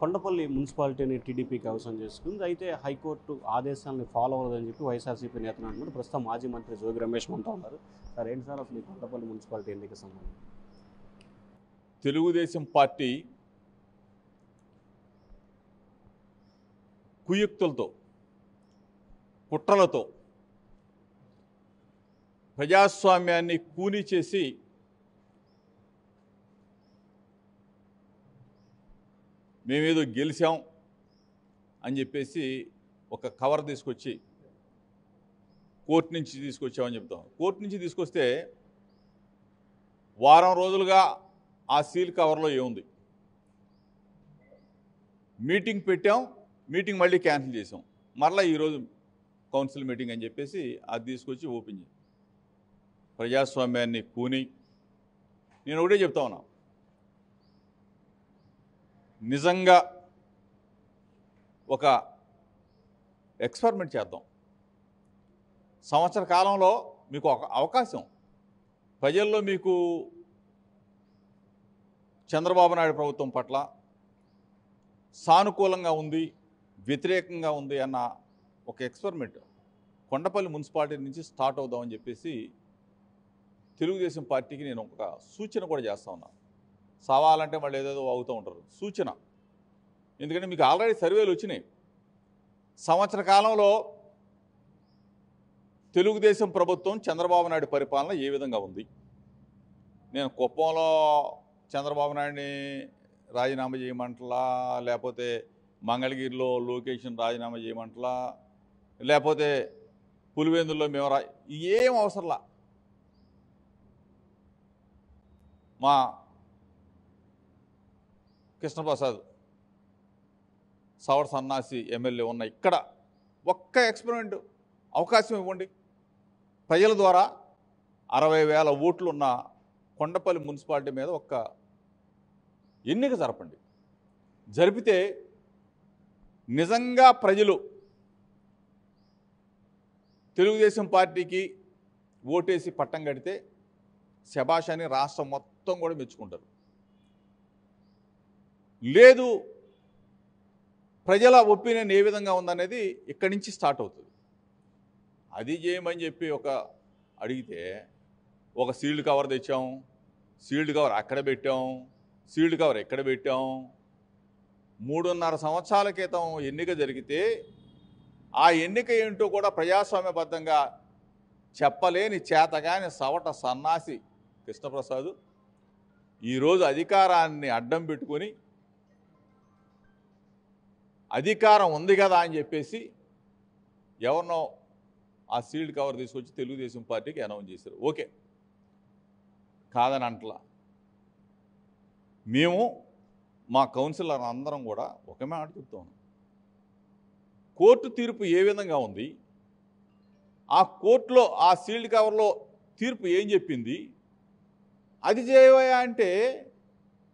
కొండపల్లి మున్సిపాలిటీని టీడీపీ కైవసం చేసుకుంది. అయితే హైకోర్టు ఆదేశాలను ఫాలో అవ్వదని చెప్పి వైఎస్ఆర్సీపీ నేతలు అంటున్నారు. ప్రస్తుతం మాజీ మంత్రి జోగి రమేష్ మనతో ఉన్నారు. సార్ ఏంటి సార్ అసలు ఈ కొండపల్లి మున్సిపాలిటీ ఎన్నిక సంబంధం? తెలుగుదేశం పార్టీ కుయుక్తులతో కుట్రలతో ప్రజాస్వామ్యాన్ని కూనీ చేసి మేమేదో గెలిచాం అని చెప్పేసి ఒక కవర్ తీసుకొచ్చి కోర్టు నుంచి తీసుకొచ్చామని చెప్తాం. కోర్టు నుంచి తీసుకొస్తే వారం రోజులుగా ఆ సీల్ కవర్లో ఏముంది? మీటింగ్ పెట్టాం, మీటింగ్ మళ్ళీ క్యాన్సిల్ చేసాం, మరలా ఈరోజు కౌన్సిల్ మీటింగ్ అని చెప్పేసి అది తీసుకొచ్చి ఓపెన్ చేసి ప్రజాస్వామ్యాన్ని కూని. నేను ఒకటే చెప్తా ఉన్నా, నిజంగా ఒక ఎక్స్పెరిమెంట్ చేద్దాం. సంవత్సర కాలంలో మీకు ఒక అవకాశం, ప్రజల్లో మీకు చంద్రబాబు నాయుడు ప్రభుత్వం పట్ల సానుకూలంగా ఉంది, వ్యతిరేకంగా ఉంది అన్న ఒక ఎక్స్పెరిమెంట్ కొండపల్లి మున్సిపాలిటీ నుంచి స్టార్ట్ అవుదామని చెప్పేసి తెలుగుదేశం పార్టీకి నేను ఒక సూచన కూడా చేస్తా ఉన్నా. సవాలంటే వాళ్ళు ఏదేదో అవుతూ ఉంటారు, సూచన. ఎందుకంటే మీకు ఆల్రెడీ సర్వేలు వచ్చినాయి. సంవత్సర కాలంలో తెలుగుదేశం ప్రభుత్వం చంద్రబాబు నాయుడు పరిపాలన ఏ విధంగా ఉంది? నేను కుప్పంలో చంద్రబాబు నాయుడిని రాజీనామా చేయమంటలా, లేకపోతే మంగళగిరిలో లోకేషన్ రాజీనామా చేయమంటలా, లేకపోతే పులివెందుల్లో మేము ఏం అవసరంలా. మా కృష్ణప్రసాద్ సవర్ సన్నాసి ఎమ్మెల్యే ఉన్న ఇక్కడ ఒక్క ఎక్స్పెరిమెంట్ అవకాశం ఇవ్వండి. ప్రజల ద్వారా 60,000 ఓట్లు ఉన్న కొండపల్లి మున్సిపాలిటీ మీద ఒక్క ఎన్నిక జరపండి. జరిపితే నిజంగా ప్రజలు తెలుగుదేశం పార్టీకి ఓటేసి పట్టం కడితే శభాష్ అని రాష్ట్రం మొత్తం కూడా మెచ్చుకుంటారు. లేదు, ప్రజల ఒపీనియన్ ఏ విధంగా ఉందనేది ఇక్కడి నుంచి స్టార్ట్ అవుతుంది. అది చేయమని చెప్పి ఒక అడిగితే ఒక సీల్డ్ కవర్ తెచ్చాం, సీల్డ్ కవర్ అక్కడ పెట్టాం, సీల్డ్ కవర్ ఎక్కడ పెట్టాం. 3.5 సంవత్సరాల క్రితం ఎన్నిక జరిగితే ఆ ఎన్నిక ఏంటో కూడా ప్రజాస్వామ్యబద్ధంగా చెప్పలేని చేతగాని సవట సన్నాసి కృష్ణప్రసాద్ ఈరోజు అధికారాన్ని అడ్డం పెట్టుకొని అధికారం ఉంది కదా అని చెప్పేసి ఎవరినో ఆ సీల్డ్ కవర్ తీసుకొచ్చి తెలుగుదేశం పార్టీకి అనౌన్స్ చేశారు. ఓకే, కాదని అంటలా. మేము మా కౌన్సిలర్ అందరం కూడా ఒక మాట చెప్తాం, కోర్టు తీర్పు ఏ విధంగా ఉంది, ఆ కోర్టులో ఆ సీల్డ్ కవర్లో తీర్పు ఏం చెప్పింది, అది చేయవా అంటే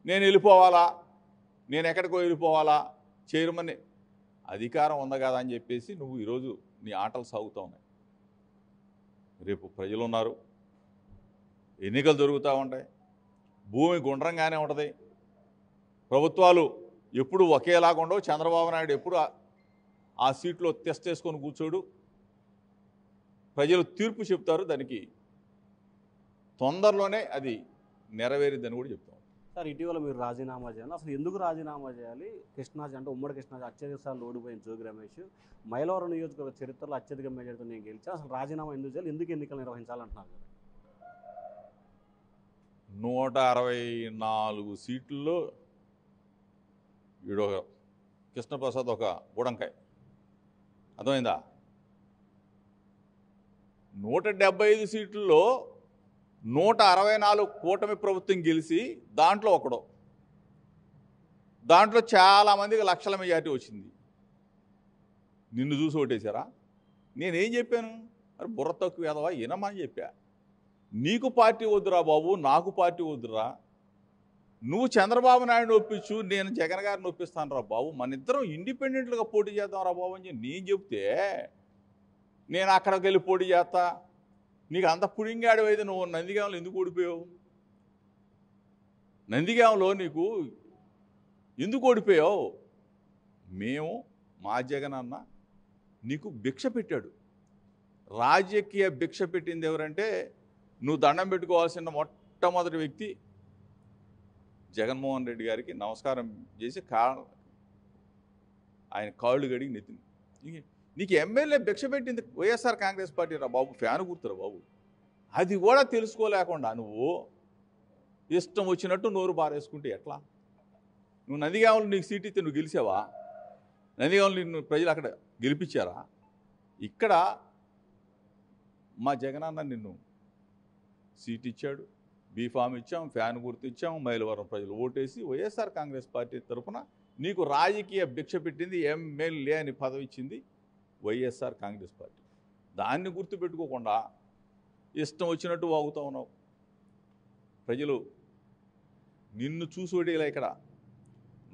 నేను వెళ్ళిపోవాలా, నేను ఎక్కడికో వెళ్ళిపోవాలా, చైర్మన్ అధికారం ఉంది కదా అని చెప్పేసి నువ్వు ఈరోజు నీ ఆటలు సాగుతూ ఉన్నాయి. రేపు ప్రజలు ఉన్నారు, ఎన్నికలు జరుగుతూ ఉంటాయి, భూమి గుండ్రంగానే ఉంటుంది, ప్రభుత్వాలు ఎప్పుడు ఒకేలాగా ఉండవు. చంద్రబాబు నాయుడు ఎప్పుడు ఆ సీట్లో టెస్ట్ చేసుకొని కూర్చోడు. ప్రజలు తీర్పు చెప్తారు, దానికి తొందరలోనే అది నెరవేరిద్దని కూడా చెప్తాం. సార్ ఇటీవల మీరు రాజీనామా చేయాలి, అసలు ఎందుకు రాజీనామా చేయాలి? కృష్ణాజీ అంటే ఉమ్మడి కృష్ణాజీ అత్యధిక సార్లు ఓడిపోయిన జోగి రమేష్, మైలవరం నియోజకవర్గ చరిత్రలో అత్యధిక మెజార్టీతో నేను గెలిచాను, అసలు రాజీనామా ఎందుకు చేయాలి, ఎందుకు ఎన్నికలు నిర్వహించాలంటున్నారు కదా? 164 సీట్లలో వీడు కృష్ణప్రసాద్ ఒక బుడంకాయ, అర్థమైందా? 175 సీట్లలో 164 కూటమి ప్రభుత్వం గెలిచి దాంట్లో ఒకడు, దాంట్లో చాలామందికి లక్షల మెజార్టీ వచ్చింది. నిన్ను చూసి ఓటేశారా? నేనేం చెప్పాను? మరి బుర్ర తక్కువ ఎదవా వినమని చెప్పా. నీకు పార్టీ వద్దురా బాబు, నాకు పార్టీ వద్దురా, నువ్వు చంద్రబాబు నాయుడు ఒప్పించు, నేను జగన్ గారిని ఒప్పిస్తాను రా బాబు, మన ఇద్దరం ఇండిపెండెంట్గా పోటీ చేద్దాం రా బాబు అని నేను చెప్తే నేను అక్కడికి వెళ్ళి పోటీ చేస్తా, నీకు అంత పుడింగాడు అయితే నువ్వు నందిగాంలో ఎందుకు ఓడిపోయావు? నందిగాంలో నీకు ఎందుకు ఓడిపోయావు? మా జగన్ అన్న నీకు భిక్ష పెట్టాడు. రాజకీయ భిక్ష పెట్టింది ఎవరంటే నువ్వు దండం పెట్టుకోవాల్సిన మొట్టమొదటి వ్యక్తి జగన్మోహన్ రెడ్డి గారికి నమస్కారం చేసి ఆయన కాళ్ళు గడిగి నెత్తింది. నీకు ఎమ్మెల్యే భిక్ష పెట్టింది వైఎస్ఆర్ కాంగ్రెస్ పార్టీ రా బాబు, ఫ్యాన్ గుర్తురా బాబు. అది కూడా తెలుసుకోలేకుండా నువ్వు ఇష్టం వచ్చినట్టు నోరు బారేసుకుంటే ఎట్లా? నువ్వు నందిగామలో నీకు సీట్ ఇస్తే నువ్వు గెలిచావా? నందిగామలో నిన్ను ప్రజలు అక్కడ గెలిపించారా? ఇక్కడ మా జగనన్న నిన్ను సీట్ ఇచ్చాడు, బీఫామ్ ఇచ్చాం, ఫ్యాన్ గుర్తు ఇచ్చాం, మైలవరం ప్రజలు ఓటేసి వైఎస్ఆర్ కాంగ్రెస్ పార్టీ తరఫున నీకు రాజకీయ భిక్ష పెట్టింది, ఎమ్మెల్యే అని పదవి ఇచ్చింది వైఎస్ఆర్ కాంగ్రెస్ పార్టీ. దాన్ని గుర్తుపెట్టుకోకుండా ఇష్టం వచ్చినట్టు వాగుతూ ఉన్నావు. ప్రజలు నిన్ను చూసోటేలా. ఇక్కడ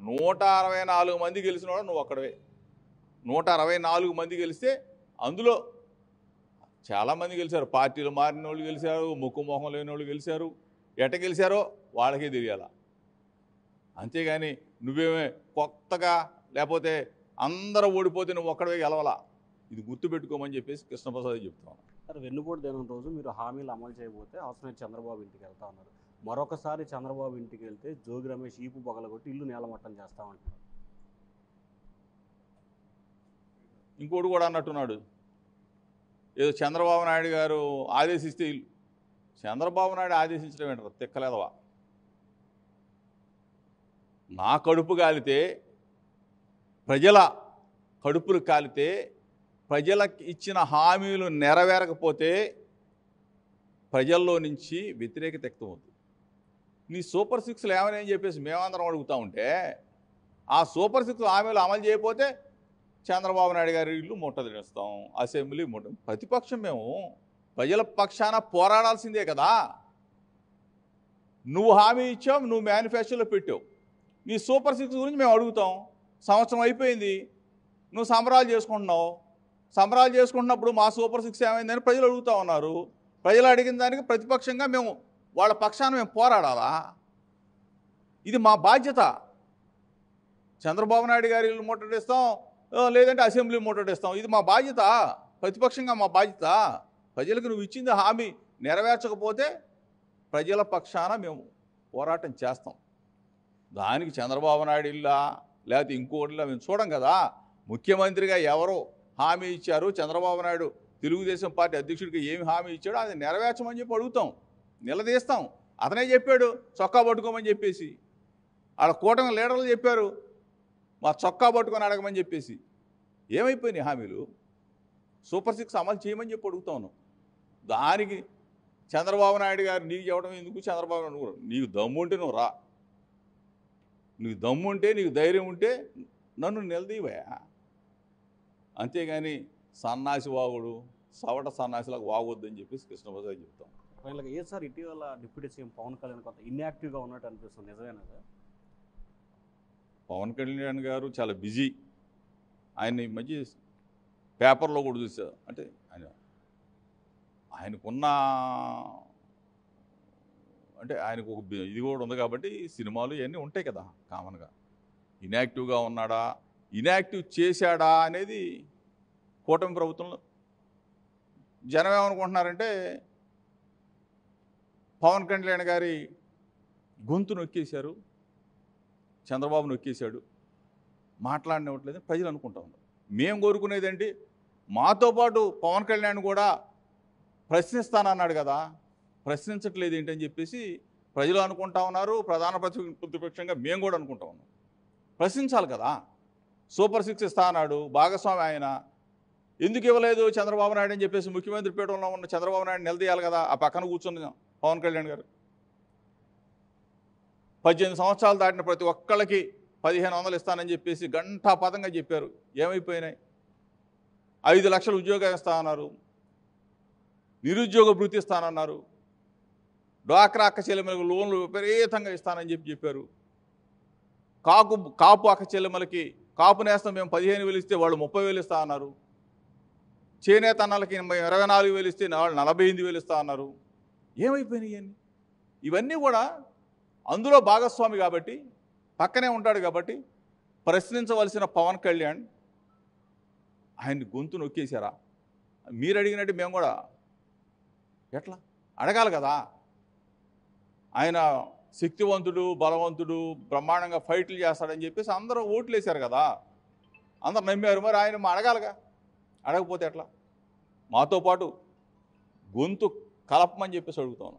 164 మంది గెలిచిన వాడు నువ్వు ఒక్కడవే. 164 మంది గెలిస్తే అందులో చాలామంది గెలిచారు, పార్టీలు మారిన వాళ్ళు గెలిచారు, ముక్కు మొహం లేని వాళ్ళు గెలిచారు. ఎట గెలిచారో వాళ్ళకే తెలియాల. అంతేగాని నువ్వేమే కొత్తగా లేకపోతే అందరూ ఓడిపోతే నువ్వు ఒక్కడవే గెలవాలా. ఇది గుర్తుపెట్టుకోమని చెప్పేసి కృష్ణప్రసాద్ చెప్తాను. సార్, వెన్నుపోటు దినం రోజు మీరు హామీలు అమలు చేయబోతే అవసరమైతే చంద్రబాబు ఇంటికి వెళ్తా ఉన్నారు. మరొకసారి చంద్రబాబు ఇంటికి వెళ్తే జోగి రమేష్ ఈపు పగలగొట్టి ఇల్లు నేలమట్టం చేస్తామంటున్నారు. ఇంకోటి కూడా అన్నట్టున్నాడు, ఏదో చంద్రబాబు నాయుడు గారు ఆదేశిస్తే ఇల్లు. చంద్రబాబు నాయుడు ఆదేశించడం ఏంటారు? తిక్కలేదవా. నా కడుపు కాలితే, ప్రజల కడుపులు కాలితే, ప్రజలకు ఇచ్చిన హామీలు నెరవేరకపోతే ప్రజల్లో నుంచి వ్యతిరేకత వ్యక్తమవుతుంది. నీ సూపర్ సిక్స్లు ఏమని చెప్పేసి మేమందరం అడుగుతూ ఉంటే ఆ సూపర్ సిక్స్ హామీలు అమలు చేయకపోతే చంద్రబాబు నాయుడు గారి ఇల్లు ముట్టదిస్తాం, అసెంబ్లీ ప్రతిపక్షం మేము ప్రజల పక్షాన పోరాడాల్సిందే కదా. నువ్వు హామీ ఇచ్చావు, నువ్వు మేనిఫెస్టోలో పెట్టావు. నీ సూపర్ సిక్స్ గురించి మేము అడుగుతాం. సంవత్సరం అయిపోయింది, నువ్వు సంబరాలు చేసుకుంటున్నావు. సంబరాలు చేసుకుంటున్నప్పుడు మా సూపర్ సిక్స్ ఏమైందని ప్రజలు అడుగుతూ ఉన్నారు. ప్రజలు అడిగిన దానికి ప్రతిపక్షంగా మేము వాళ్ళ పక్షాన మేము పోరాడాలా? ఇది మా బాధ్యత. చంద్రబాబు నాయుడు గారి ఇల్లు ముట్టడిస్తాం, లేదంటే అసెంబ్లీ ముట్టడిస్తాం. ఇది మా బాధ్యత, ప్రతిపక్షంగా మా బాధ్యత. ప్రజలకు నువ్వు ఇచ్చింది హామీ నెరవేర్చకపోతే ప్రజల పక్షాన మేము పోరాటం చేస్తాం. దానికి చంద్రబాబు నాయుడు ఇల్లా లేకపోతే ఇంకోటిలా మేము చూడం కదా. ముఖ్యమంత్రిగా ఎవరో హామీ ఇచ్చారు, చంద్రబాబు నాయుడు తెలుగుదేశం పార్టీ అధ్యక్షుడికి ఏమి హామీ ఇచ్చాడో అది నెరవేర్చమని చెప్పి అడుగుతాం, నిలదీస్తాం. అతనే చెప్పాడు చొక్కా పట్టుకోమని చెప్పేసి. ఆడ కూటమి లీడర్లు చెప్పారు మా చొక్కా పట్టుకొని అడగమని చెప్పేసి. ఏమైపోయినాయి హామీలు? సూపర్ సిక్స్ అమలు చేయమని చెప్పి అడుగుతాను. దానికి చంద్రబాబు నాయుడు గారు నీకు చెప్పడం ఎందుకు? చంద్రబాబు నాయుడు నీకు దమ్ము ఉంటే నువ్వు రా, నీకు దమ్ము ఉంటే, నీకు ధైర్యం ఉంటే నన్ను నిలదీవా. అంతేగాని సన్నాసి వాగుడు, సవట సన్నాసిలకు వాగొద్దని చెప్పేసి కృష్ణప్రసాద్ చెప్తాం. ఫైనల్గా ఏ సార్ ఇటీవల డిప్యూటీ సీఎం పవన్ కళ్యాణ్ కొంత ఇన్యాక్టివ్గా ఉన్నట్టు అనిపిస్తుంది, నిజమేనా సార్? పవన్ కళ్యాణ్ గారు చాలా బిజీ. ఆయన ఈ మధ్య పేపర్లో కూడా చూశారు. అంటే ఆయనకున్న అంటే ఆయనకు ఒక ఇది కూడా ఉంది కాబట్టి సినిమాలు ఇవన్నీ ఉంటాయి కదా కామన్గా. ఇన్యాక్టివ్గా ఉన్నాడా, ఇన్యాక్టివ్ చేశాడా అనేది కూటమి ప్రభుత్వంలో జనం ఏమనుకుంటున్నారంటే పవన్ కళ్యాణ్ గారి గొంతు నొక్కేశారు, చంద్రబాబు నొక్కేశాడు, మాట్లాడనివ్వట్లేదని ప్రజలు అనుకుంటా ఉన్నారు. మేము కోరుకునేదేంటి, మాతో పాటు పవన్ కళ్యాణ్ కూడా ప్రశ్నిస్తానన్నాడు కదా, ప్రశ్నించట్లేదు ఏంటని చెప్పేసి ప్రజలు అనుకుంటా ఉన్నారు. ప్రధాన ప్రతిపక్షంగా మేము కూడా అనుకుంటా ఉన్నాం. ప్రశ్నించాలి కదా. సూపర్ సిక్స్ ఇస్తా అన్నాడు, భాగస్వామి ఆయన, ఎందుకు ఇవ్వలేదు చంద్రబాబు నాయుడు అని చెప్పేసి ముఖ్యమంత్రి పీఠంలో ఉన్న చంద్రబాబు నాయుడు నిలదీయాలి కదా. ఆ పక్కన కూర్చున్న పవన్ కళ్యాణ్ గారు 18 సంవత్సరాలు దాటిన ప్రతి ఒక్కళ్ళకి 1500 ఇస్తానని చెప్పేసి గంటాపదంగా చెప్పారు. ఏమైపోయినాయి? 5 లక్షల ఉద్యోగాలు ఇస్తానన్నారు, నిరుద్యోగ భృతి ఇస్తానన్నారు, డ్వాక్రా అక్క చెల్లెమ్మలకు లోన్లు విపరీతంగా ఇస్తానని చెప్పారు. కాపు అక్క చెల్లెమ్మలకి కాపు నేస్తం మేము 15,000 ఇస్తే వాళ్ళు 30,000 ఇస్తా అన్నారు. చేనేత అన్నలకి 24,000 ఇస్తే వాళ్ళు 48,000 ఇస్తా అన్నారు. ఏమైపోయినాయి? ఇవన్నీ కూడా అందులో భాగస్వామి కాబట్టి, పక్కనే ఉంటాడు కాబట్టి ప్రశ్నించవలసిన పవన్ కళ్యాణ్ ఆయన్ని గొంతు నొక్కేశారా? మీరు అడిగినట్టు మేము కూడా ఎట్లా అడగాలి కదా. ఆయన శక్తివంతుడు, బలవంతుడు, బ్రహ్మాండంగా ఫైట్లు చేస్తాడని చెప్పేసి అందరూ ఓట్లు వేశారు కదా, అందరు నమ్మారు. మరి ఆయన అడగాలిగా, అడగకపోతే ఎట్లా? మాతో పాటు గొంతు కలపమని చెప్పేసి అడుగుతాను.